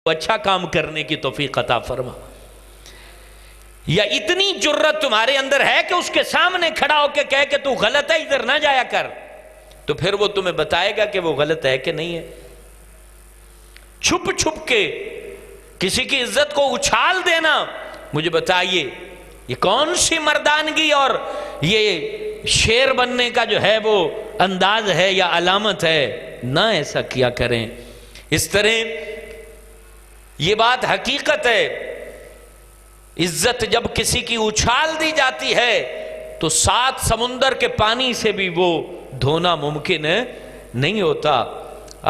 اچھا کام کرنے کی توفیق عطا فرما، یا اتنی جرت تمہارے اندر ہے کہ اس کے سامنے کھڑا ہو کے کہے کہ تو غلط ہے، ادھر نہ جایا کر، تو پھر وہ تمہیں بتائے گا کہ وہ غلط ہے کہ نہیں ہے۔ چھپ چھپ کے کسی کی عزت کو اچھال دینا، مجھے بتائیے یہ کون سی مردانگی اور یہ شیر بننے کا جو ہے وہ انداز ہے یا علامت ہے؟ نہ ایسا کیا کریں۔ اس طرح یہ بات حقیقت ہے، عزت جب کسی کی اچھال دی جاتی ہے تو 7 سمندر کے پانی سے بھی وہ دھونا ممکن نہیں ہوتا۔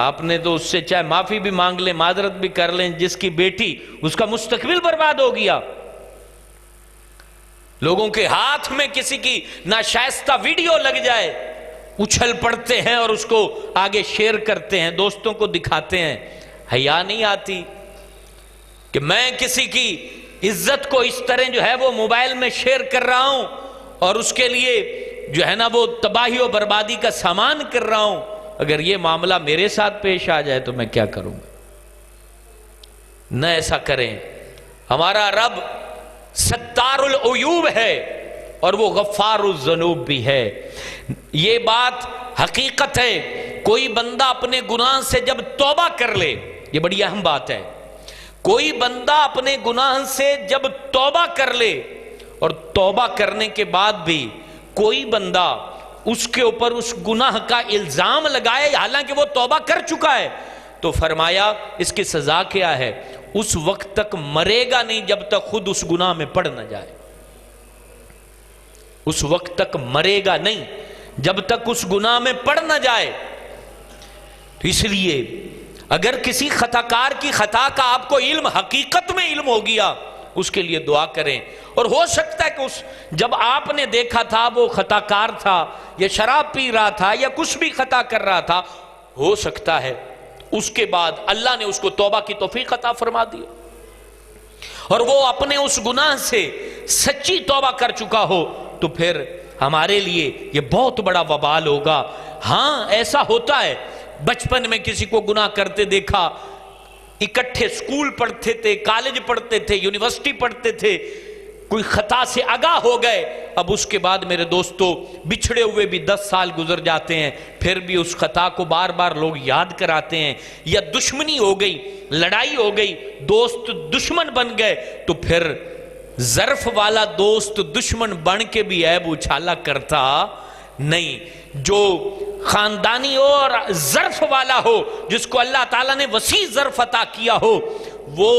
آپ نے تو اس سے چاہے معافی بھی مانگ لیں، معذرت بھی کر لیں، جس کی بیٹی اس کا مستقبل برباد ہو گیا، لوگوں کے ہاتھ میں کسی کی ناشائستہ ویڈیو لگ جائے، اچھل پڑتے ہیں اور اس کو آگے شیئر کرتے ہیں، دوستوں کو دکھاتے ہیں۔ حیا نہیں آتی کہ میں کسی کی عزت کو اس طرح جو ہے وہ موبائل میں شیئر کر رہا ہوں اور اس کے لیے جو ہے نا وہ تباہی و بربادی کا سامان کر رہا ہوں؟ اگر یہ معاملہ میرے ساتھ پیش آ جائے تو میں کیا کروں گا؟ نہ ایسا کریں۔ ہمارا رب ستار العیوب ہے اور وہ غفار الذنوب بھی ہے۔ یہ بات حقیقت ہے، کوئی بندہ اپنے گناہ سے جب توبہ کر لے، یہ بڑی اہم بات ہے، کوئی بندہ اپنے گناہ سے جب توبہ کر لے اور توبہ کرنے کے بعد بھی کوئی بندہ اس کے اوپر اس گناہ کا الزام لگائے حالانکہ وہ توبہ کر چکا ہے، تو فرمایا اس کی سزا کیا ہے؟ اس وقت تک مرے گا نہیں جب تک خود اس گناہ میں پڑ نہ جائے۔ اس وقت تک مرے گا نہیں جب تک اس گناہ میں پڑ نہ جائے۔ تو اس لیے اگر کسی خطا کار کی خطا کا آپ کو علم، حقیقت میں علم ہو گیا، اس کے لیے دعا کریں۔ اور ہو سکتا ہے کہ جب آپ نے دیکھا تھا وہ خطا کار تھا یا شراب پی رہا تھا یا کچھ بھی خطا کر رہا تھا، ہو سکتا ہے اس کے بعد اللہ نے اس کو توبہ کی توفیق عطا فرما دی اور وہ اپنے اس گناہ سے سچی توبہ کر چکا ہو، تو پھر ہمارے لیے یہ بہت بڑا وبال ہوگا۔ ہاں ایسا ہوتا ہے، بچپن میں کسی کو گناہ کرتے دیکھا، اکٹھے سکول پڑھتے تھے، کالج پڑھتے تھے، یونیورسٹی پڑھتے تھے، کوئی خطا سے آگاہ ہو گئے، اب اس کے بعد میرے دوستو بچھڑے ہوئے بھی 10 سال گزر جاتے ہیں، پھر بھی اس خطا کو بار بار لوگ یاد کراتے ہیں، یا دشمنی ہو گئی، لڑائی ہو گئی، دوست دشمن بن گئے، تو پھر ظرف والا دوست دشمن بن کے بھی عیب اچھالا کرتا نہیں۔ جو خاندانی ہو اور ظرف والا ہو، جس کو اللہ تعالیٰ نے وسیع ظرف عطا کیا ہو، وہ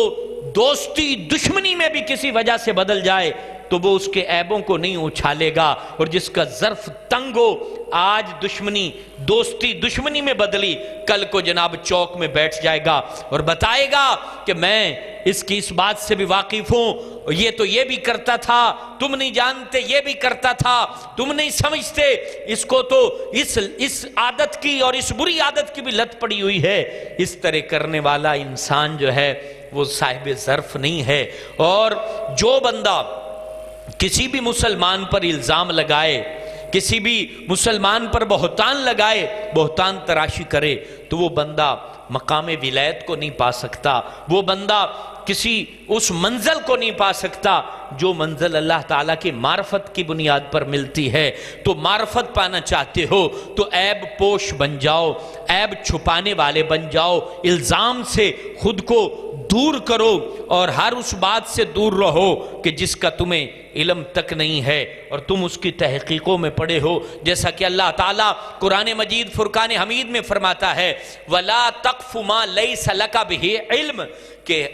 دوستی دشمنی میں بھی کسی وجہ سے بدل جائے تو وہ اس کے عیبوں کو نہیں اچھالے گا، اور جس کا ظرف تنگ ہو، آج دشمنی دوستی دشمنی میں بدلی، کل کو جناب چوک میں بیٹھ جائے گا اور بتائے گا کہ میں اس کی اس بات سے بھی واقف ہوں، یہ تو یہ بھی کرتا تھا، تم نہیں جانتے، یہ بھی کرتا تھا، تم نہیں سمجھتے، اس کو تو اس عادت کی اور اس بری عادت کی بھی لت پڑی ہوئی ہے۔ اس طرح کرنے والا انسان جو ہے وہ صاحب ظرف نہیں ہے۔ اور جو بندہ کسی بھی مسلمان پر الزام لگائے، کسی بھی مسلمان پر بہتان لگائے، بہتان تراشی کرے، تو وہ بندہ مقام ولایت کو نہیں پا سکتا، وہ بندہ کسی اس منزل کو نہیں پا سکتا جو منزل اللہ تعالیٰ کی معرفت کی بنیاد پر ملتی ہے۔ تو معرفت پانا چاہتے ہو تو عیب پوش بن جاؤ، عیب چھپانے والے بن جاؤ، الزام سے خود کو دور کرو اور ہر اس بات سے دور رہو کہ جس کا تمہیں علم تک نہیں ہے اور تم اس کی تحقیقوں میں پڑے ہو۔ جیسا کہ اللہ تعالیٰ قرآن مجید فرقان حمید میں فرماتا ہے وَلَا تَقْفُ مَا لَيْسَ لَكَ بِهِ عِلْمٍ، کہ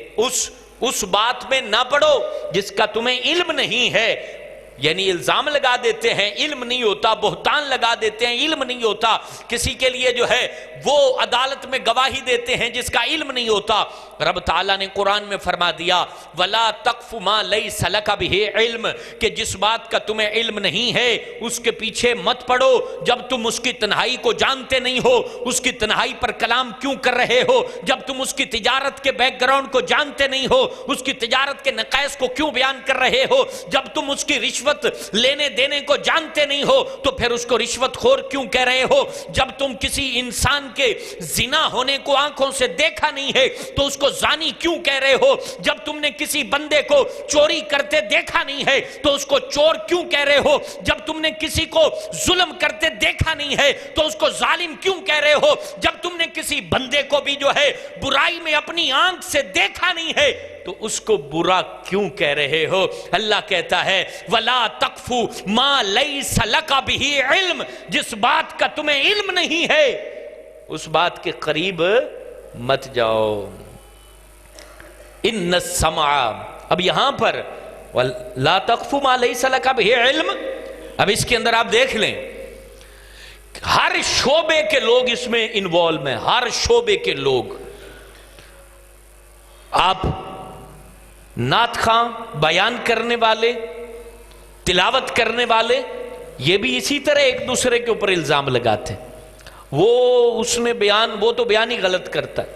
اس بات میں نہ پڑو جس کا تمہیں علم نہیں ہے۔ یعنی الزام لگا دیتے ہیں، علم نہیں ہوتا، بہتان لگا دیتے ہیں، علم نہیں ہوتا، کسی کے لیے جو ہے وہ عدالت میں گواہی دیتے ہیں جس کا علم نہیں ہوتا۔ رب تعالیٰ نے قرآن میں فرما دیا وَلَا تَقْفُ مَا لَيْسَ لَكَ بِهِ عِلْمٍ، کہ جس بات کا تمہیں علم نہیں ہے اس کے پیچھے مت پڑو جب تم اس کی تنہائی کو جانتے نہیں ہو، اس کی تنہائی پر کلام کیوں کر رہے ہو، جب تم اس کی تجارت کے بیک گراؤنڈ کو جانتے نہیں ہو، اس کی تجارت کے نقائص کو کیوں بیان کر رہے ہو، جب تم اس کی رشوت रिश्वत लेने देने को जानते नहीं हो तो फिर उसको रिश्वतखोर क्यों कह रहे हो? जब तुम किसी इंसान के जिना होने को आंखों से देखा नहीं है तो उसको जानी क्यों कह रहे हो? जब तुमने किसी बंदे को चोरी करते देखा नहीं है तो उसको चोर क्यों कह रहे हो? जब तुमने किसी को जुल्म करते देखा नहीं है तो उसको जालिम क्यों कह रहे हो? जब तुमने किसी बंदे को भी जो है बुराई में अपनी आंख से देखा नहीं है तो उसको बुरा क्यों कह रहे हो? अल्लाह कहता है वला तकफू मा लैसा लका बिही इल्म, जिस बात का तुम्हें इल्म नहीं है उस बात के करीब मत जाओ। इन्न समा, अब यहां पर ला तकफू मा लैसा लका बिही इल्म, अब इसके अंदर आप देख लें हर शोबे के लोग इसमें इन्वॉल्व हैं, हर शोबे के लोग। आप नात खां, बयान करने वाले, तिलावत करने वाले, ये भी इसी तरह एक दूसरे के ऊपर इल्जाम लगाते हैं। वो उसने बयान, वो तो बयान ही गलत करता है,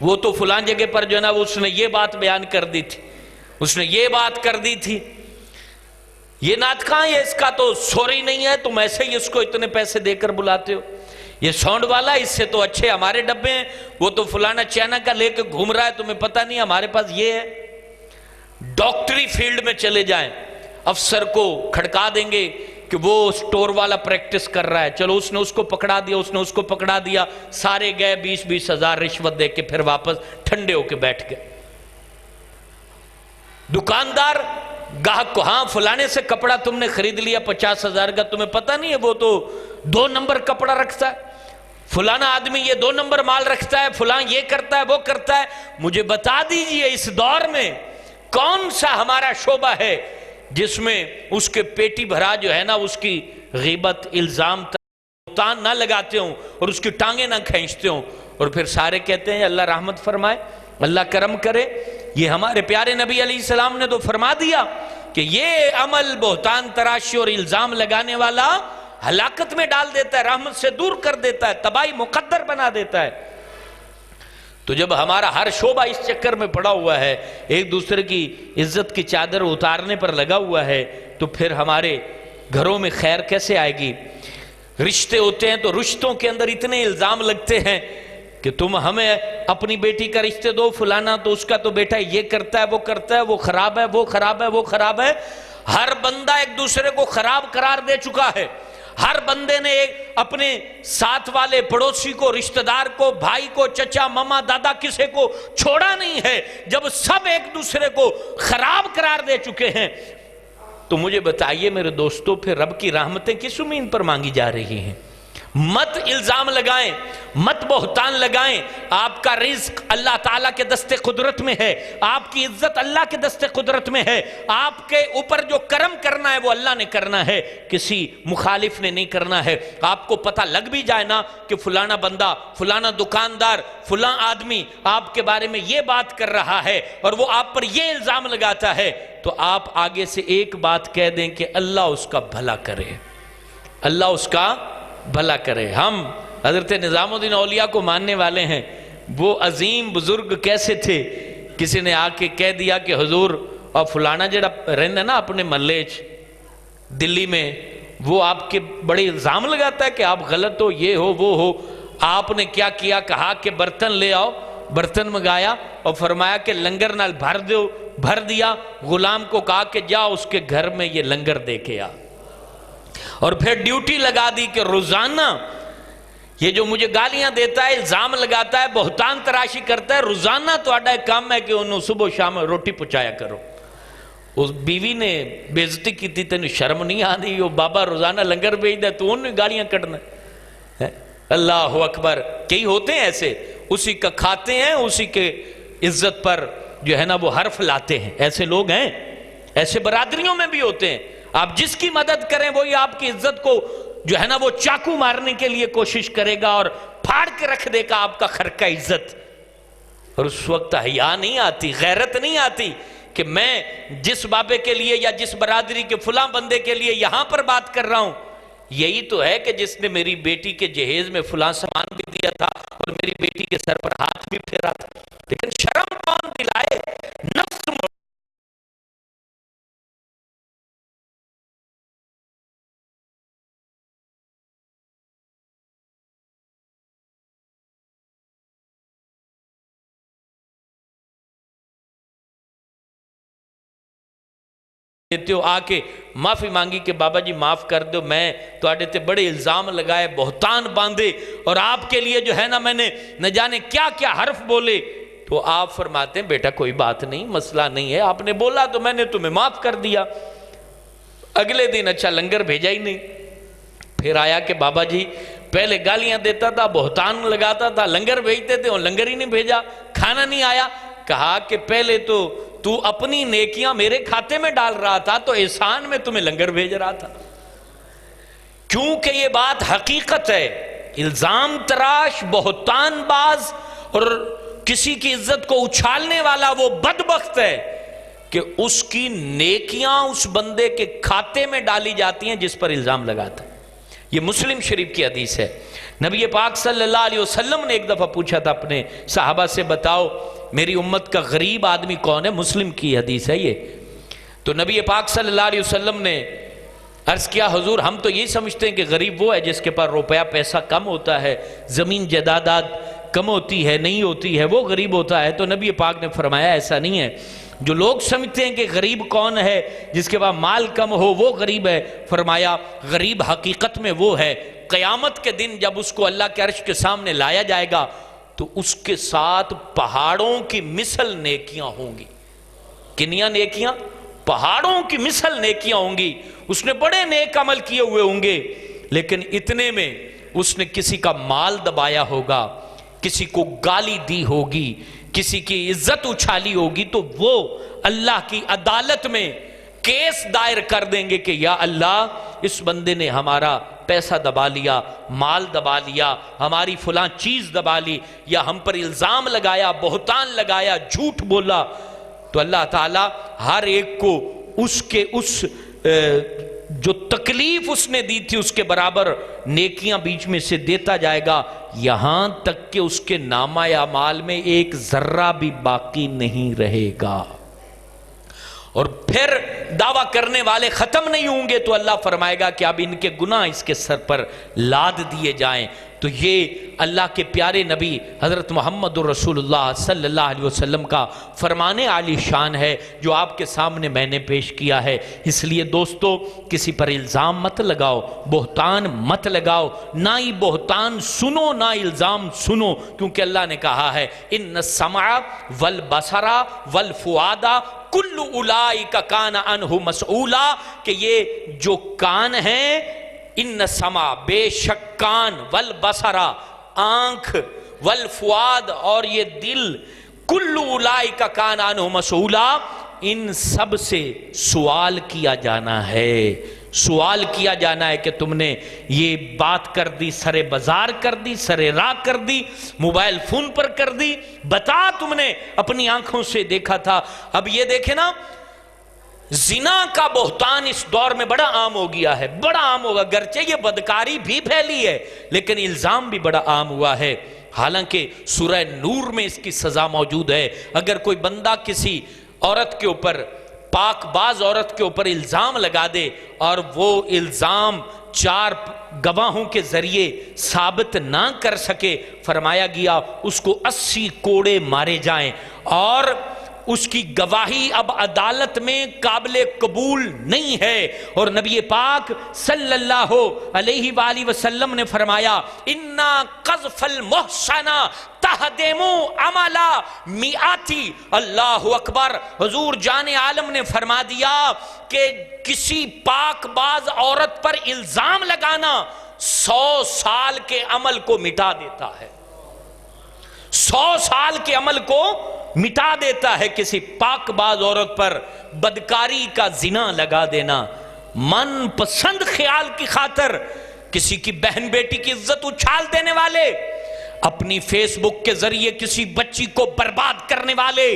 वो तो फलां जगह पर जो है ना उसने ये बात बयान कर दी थी, उसने ये बात कर दी थी, ये नात खां है, इसका तो शोर ही नहीं है, तुम ऐसे ही इसको इतने पैसे देकर बुलाते हो। ये साउंड वाला, इससे तो अच्छे हमारे डब्बे हैं, वो तो फलाना चाइना का लेकर घूम रहा है, तुम्हें पता नहीं हमारे पास ये है। डॉक्टरी फील्ड में चले जाएं, अफसर को खड़का देंगे कि वो स्टोर वाला प्रैक्टिस कर रहा है, चलो उसने उसको पकड़ा दिया, उसने उसको पकड़ा दिया, सारे गए 20-20 हजार रिश्वत दे के फिर वापस ठंडे होके बैठ गए। दुकानदार गाहक को, हाँ फलाने से कपड़ा तुमने खरीद लिया 50 हजार का, तुम्हें पता नहीं है वो तो 2 नंबर कपड़ा रखता है, फलाना आदमी ये 2 नंबर माल रखता है, फलां ये करता है वो करता है। मुझे बता दीजिए इस दौर में कौन सा हमारा शोबा है जिसमें उसके पेटी भरा जो है ना उसकी गीबत, इल्जाम, तान ना लगाते हो और उसकी टांगे ना खींचते हो और फिर सारे कहते हैं अल्लाह रहमत फरमाए, अल्लाह करम करे। ये हमारे प्यारे नबी अलैहिस्सलाम ने तो फरमा दिया कि ये अमल बोहतान तराशी और इल्जाम लगाने वाला हलाकत में डाल देता है, रहमत से दूर कर देता है, तबाही मुकद्दर बना देता है। तो जब हमारा हर शोबा इस चक्कर में पड़ा हुआ है, एक दूसरे की इज्जत की चादर उतारने पर लगा हुआ है, तो फिर हमारे घरों में खैर कैसे आएगी? रिश्ते होते हैं तो रिश्तों के अंदर इतने इल्जाम लगते हैं कि तुम हमें अपनी बेटी का रिश्ते दो, फलाना तो उसका तो बेटा ये करता है वो करता है, वो खराब है वो खराब है वो खराब है। हर बंदा एक दूसरे को खराब करार दे चुका है। हर बंदे ने एक अपने साथ वाले पड़ोसी को, रिश्तेदार को, भाई को, चचा मामा दादा किसी को छोड़ा नहीं है। जब सब एक दूसरे को खराब करार दे चुके हैं तो मुझे बताइए मेरे दोस्तों, फिर रब की रहमतें किस उम्मीद पर मांगी जा रही हैं? मत इल्जाम लगाएं, मत बोहतान लगाएं। आपका रिज्क अल्लाह ताला के दस्ते कुदरत में है, आपकी इज्जत अल्लाह के दस्ते कुदरत में है। आपके ऊपर जो करम करना है वो अल्लाह ने करना है, किसी मुखालिफ ने नहीं करना है। आपको पता लग भी जाए ना कि फलाना बंदा, फलाना दुकानदार, फलां आदमी आपके बारे में ये बात कर रहा है और वो आप पर ये इल्जाम लगाता है, तो आप आगे से एक बात कह दें कि अल्लाह उसका भला करे, अल्लाह उसका भला करे। हम हजरत निजामुद्दीन औलिया को मानने वाले हैं। वो अजीम बुजुर्ग कैसे थे, किसी ने आके कह दिया कि हुजूर और फलाना जड़ा रहना ना अपने महल्ले दिल्ली में, वो आपके बड़े इल्जाम लगाता है कि आप गलत हो, ये हो वो हो। आपने क्या किया? कहा कि बर्तन ले आओ, बर्तन मंगाया और फरमाया कि लंगर नाल भर दो, भर दिया। गुलाम को कहा कि जा उसके घर में ये लंगर दे के आ, और फिर ड्यूटी लगा दी कि रोजाना ये जो मुझे गालियां देता है, इल्जाम लगाता है, बहुतान तराशी करता है, रोजाना तुम्हारा काम है कि उन्होंने सुबह शाम रोटी पहुंचाया करो। उस बीवी ने बेइज्जती की थी, तेन शर्म नहीं आती? वो बाबा रोजाना लंगर भेजता, तू उन्हें गालियां कटना है? अल्लाह अकबर। कई होते हैं ऐसे, उसी का खाते हैं, उसी के इज्जत पर जो है ना वो हर्फ लाते हैं। ऐसे लोग हैं, ऐसे बरादरियों में भी होते हैं। आप जिसकी मदद करें वही आपकी इज्जत को जो है ना वो चाकू मारने के लिए कोशिश करेगा और फाड़ के रख देगा आपका खर का इज्जत। और उस वक्त हया नहीं आती, गैरत नहीं आती कि मैं जिस बाबे के लिए या जिस बरादरी के फलां बंदे के लिए यहां पर बात कर रहा हूं, यही तो है कि जिसने मेरी बेटी के जहेज में फलां सामान भी दिया था और मेरी बेटी के सर पर हाथ भी फेरा था। लेकिन शर्म कौन दिलाए? नफ्स देते हो, आके माफ़ी मांगी कि बाबा जी माफ़ कर दो, मैं तुहाडे ते बड़े इल्ज़ाम लगाए, बहुतान बांधे और आपके लिए जो है ना मैंने न जाने क्या क्या हर्फ बोले, तो आप फरमाते हैं बेटा कोई बात नहीं, मसला नहीं है, आपने बोला तो मैंने तुम्हें माफ़ कर दिया। अगले दिन अच्छा लंगर भेजा ही नहीं। फिर आया कि बाबा जी पहले गालियां देता था, बहुतान लगाता था, लंगर भेजते थे और लंगर ही नहीं भेजा, खाना नहीं आया। कहा कि पहले तो तू अपनी नेकियां मेरे खाते में डाल रहा था, तो एहसान में तुम्हें लंगर भेज रहा था। क्योंकि ये बात हकीकत है, इल्जाम तराश, बहुतान बाज और किसी की इज्जत को उछालने वाला वो बदबख्त है कि उसकी नेकियां उस बंदे के खाते में डाली जाती हैं जिस पर इल्जाम लगाता है। ये मुस्लिम शरीफ की हदीस है। नबी पाक सल्लल्लाहु अलैहि वसल्लम ने एक दफा पूछा था अपने सहाबा से, बताओ मेरी उम्मत का गरीब आदमी कौन है? मुस्लिम की हदीस है ये। तो नबी पाक सल्लल्लाहु अलैहि वसल्लम ने अर्ज किया, हुजूर हम तो यही समझते हैं कि गरीब वो है जिसके पास रुपया पैसा कम होता है, जमीन जायदाद कम होती है, नहीं होती है, वो गरीब होता है। तो नबी पाक ने फरमाया ऐसा नहीं है। जो लोग समझते हैं कि गरीब कौन है, जिसके पास माल कम हो वो गरीब है, फरमाया गरीब हकीकत में वो है क़यामत के दिन जब उसको अल्लाह के अर्श के सामने लाया जाएगा तो उसके साथ पहाड़ों की मिसल नेकियां होंगी। किनियां नेकियां? पहाड़ों की मिसल नेकियां होंगी। उसने बड़े नेक अमल किए हुए होंगे, लेकिन इतने में उसने किसी का माल दबाया होगा, किसी को गाली दी होगी, किसी की इज्जत उछाली होगी, तो वो अल्लाह की अदालत में केस दायर कर देंगे कि या अल्लाह इस बंदे ने हमारा पैसा दबा लिया, माल दबा लिया, हमारी फलां चीज दबा ली, या हम पर इल्जाम लगाया, बहुतान लगाया, झूठ बोला। तो अल्लाह ताला हर एक को उसके उस जो तकलीफ उसने दी थी उसके बराबर नेकियां बीच में से देता जाएगा, यहां तक कि उसके नामा या माल में एक जर्रा भी बाकी नहीं रहेगा। और फिर दावा करने वाले खत्म नहीं होंगे तो अल्लाह फरमाएगा कि अब इनके गुनाह इसके सर पर लाद दिए जाएं। तो ये अल्लाह के प्यारे नबी हज़रत मोहम्मद रसूलुल्लाह सल्लल्लाहु अलैहि वसल्लम का फरमाने आली शान है जो आपके सामने मैंने पेश किया है। इसलिए दोस्तों किसी पर इल्ज़ाम मत लगाओ, बहुतान मत लगाओ, ना ही बहुतान सुनो ना इल्ज़ाम सुनो, क्योंकि अल्लाह ने कहा है इन्न समा वल बसरा वल फुआदा कुल्लु उलाइका कान अनहु मसऊला, कि ये जो कान है, इन समा बेशक कान, वल बसरा आंख, वल फुआद और ये दिल, कुल्लु उलाइका कान अनहु मसऊला, इन सब से सवाल किया जाना है। सवाल किया जाना है कि तुमने ये बात कर दी, सरे बाजार कर दी, सरे राह कर दी, मोबाइल फोन पर कर दी, बता तुमने अपनी आंखों से देखा था। अब ये देखे ना, जिना का बहुतान इस दौर में बड़ा आम हो गया है, बड़ा आम होगा। गर्चे ये बदकारी भी फैली है लेकिन इल्जाम भी बड़ा आम हुआ है। हालांकि सूरह नूर में इसकी सजा मौजूद है। अगर कोई बंदा किसी औरत के ऊपर, पाकबाज औरत के ऊपर इल्जाम लगा दे और वो इल्जाम 4 गवाहों के जरिए साबित ना कर सके, फरमाया गया उसको 80 कोड़े मारे जाएं और उसकी गवाही अब अदालत में काबिले कबूल नहीं है। और नबी पाक सल्लल्लाहु अलैहि वसल्लम ने फरमाया इन्ना क़ज़फ़ल मुहसना तहदेमु अमला मिआती, अल्लाहु अकबर। हुजूर जाने आलम ने फरमा दिया कि किसी पाकबाज औरत पर इल्जाम लगाना 100 साल के अमल को मिटा देता है, 100 साल के अमल को मिटा देता है। किसी पाकबाज औरत पर बदकारी का जिना लगा देना, मन पसंद ख्याल की खातर किसी की बहन बेटी की इज्जत उछाल देने वाले, अपनी फेसबुक के जरिए किसी बच्ची को बर्बाद करने वाले,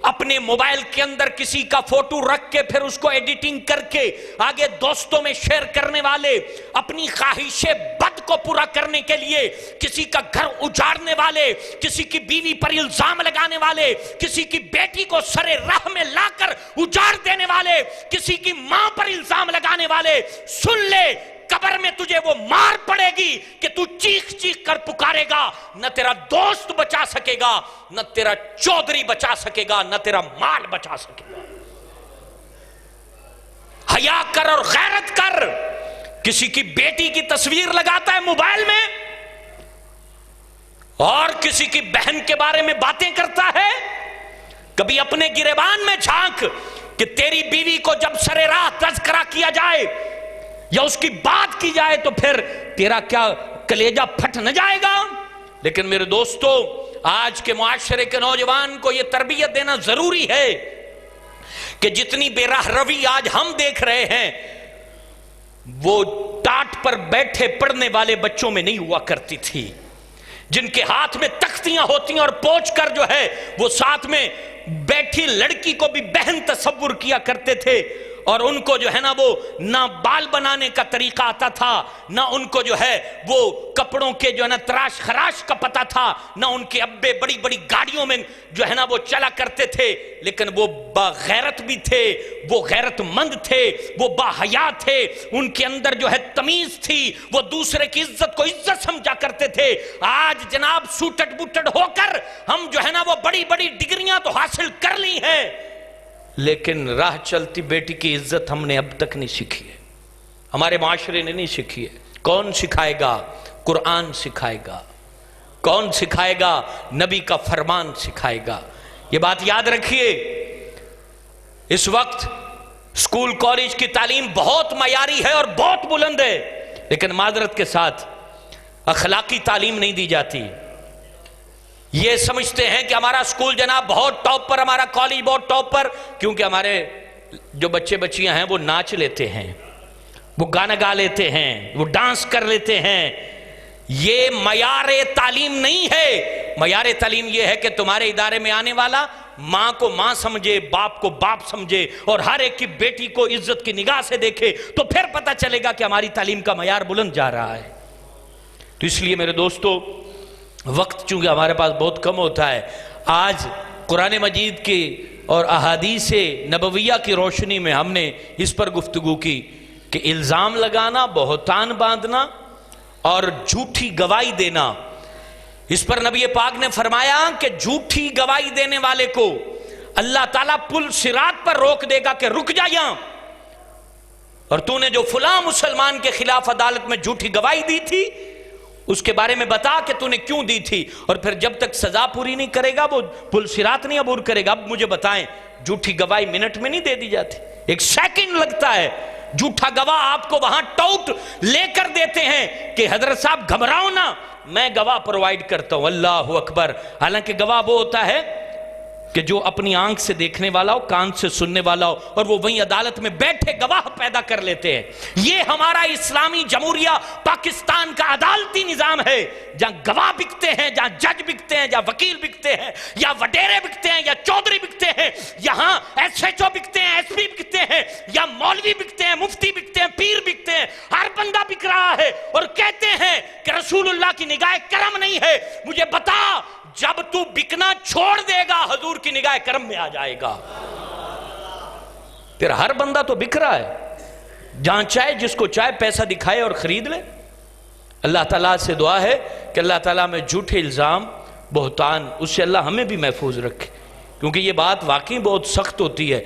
अपने मोबाइल के अंदर किसी का फोटो रख के फिर उसको एडिटिंग करके आगे दोस्तों में शेयर करने वाले, अपनी ख्वाहिशे बद को पूरा करने के लिए किसी का घर उजाड़ने वाले, किसी की बीवी पर इल्जाम लगाने वाले, किसी की बेटी को सरे राह में लाकर उजाड़ देने वाले, किसी की मां पर इल्जाम लगाने वाले, सुन ले कब्र में तुझे वो मार पड़ेगी कि तू चीख चीख कर पुकारेगा। न तेरा दोस्त बचा सकेगा, न तेरा चौधरी बचा सकेगा, न तेरा माल बचा सकेगा। حیا کر اور غیرت کر. کسی کی بیٹی کی تصویر لگاتا ہے موبائل میں اور کسی کی بہن کے بارے میں باتیں کرتا ہے. کبھی اپنے گریبان میں جھانک کہ تیری بیوی کو جب سرے راہ تذکرہ کیا جائے یا اس کی بات کی جائے تو پھر تیرا کیا کلیجہ پھٹ نہ جائے گا. لیکن میرے دوستو، آج کے معاشرے کے نوجوان کو یہ تربیت دینا ضروری ہے کہ جتنی بے راہ روی آج ہم دیکھ رہے ہیں وہ ٹاٹ پر بیٹھے پڑھنے والے بچوں میں نہیں ہوا کرتی تھی، جن کے ہاتھ میں تختیاں ہوتی ہیں اور پوچھ کر جو ہے وہ ساتھ میں بیٹھی لڑکی کو بھی بہن تصور کیا کرتے تھے. اور ان کو جو ہے نا وہ نہ بال بنانے کا طریقہ آتا تھا، نہ ان کو جو ہے وہ کپڑوں کے جو ہے نا تراش خراش کا پتہ تھا، نہ ان کے ابے بڑی بڑی گاڑیوں میں جو ہے نا وہ چلا کرتے تھے. لیکن وہ باغیرت بھی تھے، وہ غیرت مند تھے، وہ باحیا تھے. ان کے اندر جو ہے تمیز تھی، وہ دوسرے کی عزت کو عزت سمجھا کرتے تھے. آج جناب سوٹٹ بوٹٹ ہو کر ہم جو ہے نا وہ بڑی بڑی ڈگریاں تو حاصل کر لی ہیں، لیکن راہ چلتی بیٹی کی عزت ہم نے اب تک نہیں سیکھی ہے، ہمارے معاشرے نے نہیں سیکھی ہے. کون سکھائے گا؟ قرآن سکھائے گا. کون سکھائے گا؟ نبی کا فرمان سکھائے گا. یہ بات یاد رکھیے، اس وقت اسکول کالج کی تعلیم بہت معیاری ہے اور بہت بلند ہے، لیکن معذرت کے ساتھ اخلاقی تعلیم نہیں دی جاتی. یہ سمجھتے ہیں کہ ہمارا اسکول جناب بہت ٹاپ پر، ہمارا کالج بہت ٹاپ پر، کیونکہ ہمارے جو بچے بچیاں ہیں وہ ناچ لیتے ہیں، وہ گانا گا لیتے ہیں، وہ ڈانس کر لیتے ہیں. یہ معیار تعلیم نہیں ہے. معیار تعلیم یہ ہے کہ تمہارے ادارے میں آنے والا ماں کو ماں سمجھے، باپ کو باپ سمجھے اور ہر ایک کی بیٹی کو عزت کی نگاہ سے دیکھے، تو پھر پتہ چلے گا کہ ہماری تعلیم کا معیار بلند جا رہا ہے. تو اس لیے میرے دوستو، وقت چونکہ ہمارے پاس بہت کم ہوتا ہے، آج قرآن مجید کی اور احادیث نبویہ کی روشنی میں ہم نے اس پر گفتگو کی کہ الزام لگانا، بہتان باندھنا اور جھوٹی گواہی دینا، اس پر نبی پاک نے فرمایا کہ جھوٹی گواہی دینے والے کو اللہ تعالیٰ پل صراط پر روک دے گا کہ رک جا یہاں، اور تو نے جو فلاں مسلمان کے خلاف عدالت میں جھوٹی گواہی دی تھی اس کے بارے میں بتا کہ تو نے کیوں دی تھی. اور پھر جب تک سزا پوری نہیں کرے گا وہ پل صراط نہیں عبور کرے گا. اب مجھے بتائیں، جھوٹی گواہی منٹ میں نہیں دے دی جاتی، ایک سیکنڈ لگتا ہے. جھوٹا گواہ آپ کو وہاں ٹوٹ لے کر دیتے ہیں کہ حضرت صاحب گھبراؤ نا، میں گواہ پرووائڈ کرتا ہوں. اللہ اکبر. حالانکہ گواہ وہ ہوتا ہے کہ جو اپنی آنکھ سے دیکھنے والا ہو، کان سے سننے والا ہو، اور وہ وہیں عدالت میں بیٹھے گواہ پیدا کر لیتے ہیں. یہ ہمارا اسلامی جمہوریہ پاکستان کا عدالتی نظام ہے، جہاں گواہ بکتے ہیں، جہاں جج بکتے ہیں، جہاں وکیل بکتے ہیں، یا وڈیرے بکتے ہیں، یا چودھری بکتے ہیں، یہاں ایس ایچ او بکتے ہیں، ایس پی بکتے ہیں، یا مولوی بکتے ہیں، مفتی بکتے ہیں، پیر بکتے ہیں. ہر بندہ بک رہا ہے اور کہتے ہیں کہ رسول اللہ کی نگاہ کرم نہیں ہے. مجھے بتا، جب تو بکنا چھوڑ دے گا حضور کی نگاہ کرم میں آ جائے گا. پھر ہر بندہ تو بک رہا ہے، جہاں چاہے جس کو چاہے پیسہ دکھائے اور خرید لے. اللہ تعالیٰ سے دعا ہے کہ اللہ تعالیٰ میں جھوٹے الزام، بہتان، اس سے اللہ ہمیں بھی محفوظ رکھے. کیونکہ یہ بات واقعی بہت سخت ہوتی ہے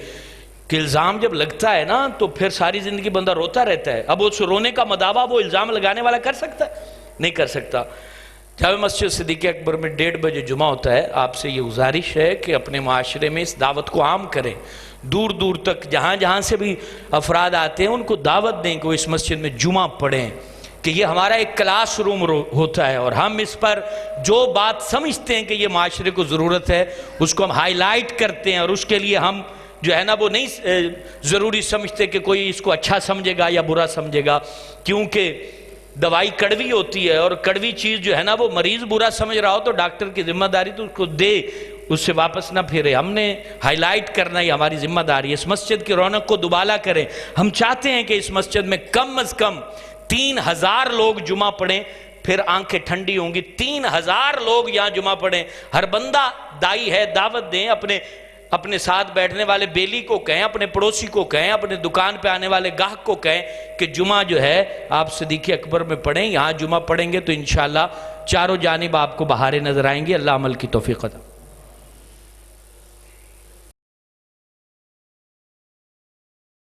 کہ الزام جب لگتا ہے نا تو پھر ساری زندگی بندہ روتا رہتا ہے. اب اس رونے کا مداوع وہ الزام لگانے والا کر سکتا ہے؟ نہیں کر سکتا. جامع مسجد صدیق اکبر میں 1:30 بجے جمعہ ہوتا ہے. آپ سے یہ گزارش ہے کہ اپنے معاشرے میں اس دعوت کو عام کریں. دور دور تک جہاں جہاں سے بھی افراد آتے ہیں ان کو دعوت دیں کہ وہ اس مسجد میں جمعہ پڑھیں، کہ یہ ہمارا ایک کلاس روم ہوتا ہے اور ہم اس پر جو بات سمجھتے ہیں کہ یہ معاشرے کو ضرورت ہے اس کو ہم ہائی لائٹ کرتے ہیں. اور اس کے لیے ہم جو ہے نا وہ نہیں ضروری سمجھتے کہ کوئی اس کو اچھا سمجھے گا یا برا سمجھے گا، کیونکہ دوائی کڑوی ہوتی ہے اور کڑوی چیز جو ہے نا وہ مریض برا سمجھ رہا ہو تو ڈاکٹر کی ذمہ داری تو اس کو دے، اس سے واپس نہ پھیرے. ہم نے ہائی لائٹ کرنا ہی ہماری ذمہ داری ہے. اس مسجد کی رونق کو دوبالا کریں. ہم چاہتے ہیں کہ اس مسجد میں کم از کم 3000 لوگ جمعہ پڑھیں، پھر آنکھیں ٹھنڈی ہوں گی. 3000 لوگ یہاں جمعہ پڑھیں. ہر بندہ دائی ہے، دعوت دیں. اپنے ساتھ بیٹھنے والے بیلی کو کہیں، اپنے پڑوسی کو کہیں، اپنے دکان پہ آنے والے گاہک کو کہیں کہ جمعہ جو ہے آپ صدیق اکبر میں پڑھیں. یہاں جمعہ پڑھیں گے تو انشاءاللہ چاروں جانب آپ کو بہاریں نظر آئیں گی. اللہ عمل کی توفیق عطا.